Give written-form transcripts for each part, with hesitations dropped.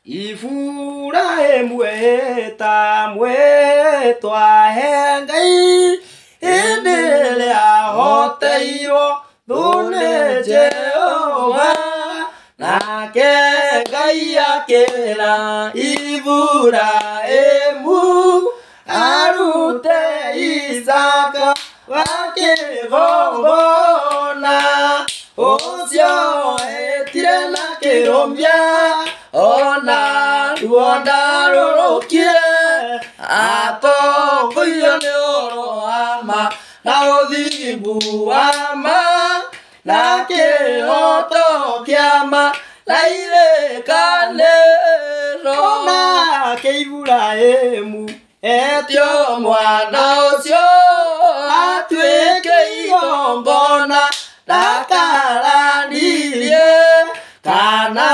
Ifura emweta mwetwa hengai endelea hoteiro dune Jehova nake Ngai akera Iburahĩmu arute Isaka wakĩgongona ũcio etire na kĩrũmia ona ruo ndarũrũkire atongoirio nĩ ũhoro wa ma na ũthingu wa ma na kĩhoto kĩa ma na irĩkanĩro nake Iburahĩmu etio mwana ũcio atuĩke igongona ndakararirie kana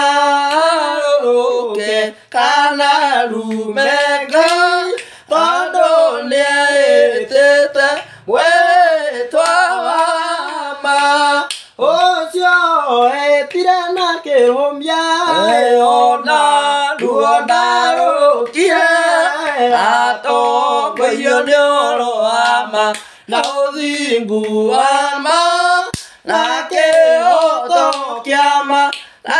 rũrũke kana rume Ngai tondũ nĩetĩte mwĩtwa wa ma ũcio etire na kĩrũmia ona ruo ndarũrũkire atongoirio nĩ ũhoro wa ma na ũthingu wa ma na kĩhoto kĩa ma na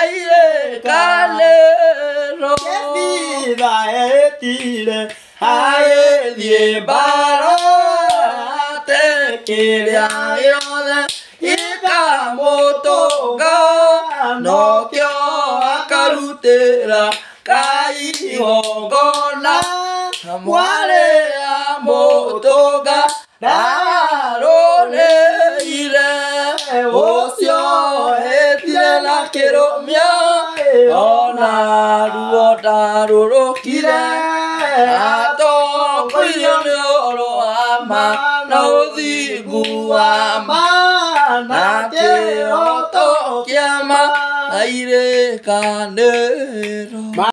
irĩkanĩro Jefitha etire agĩthiĩ mbara ate kĩrĩa gĩothe gĩkamũtũnga nokĩo akarutĩra Ngai igongona mwarĩa mũtũnga ndarũrĩire ũcio etire na kĩrũmia ona ruo ndarũrũkire atongoirio nĩ ũhoro wa ma na ũthingu wa ma na kĩhoto kĩa ma na irĩkanĩro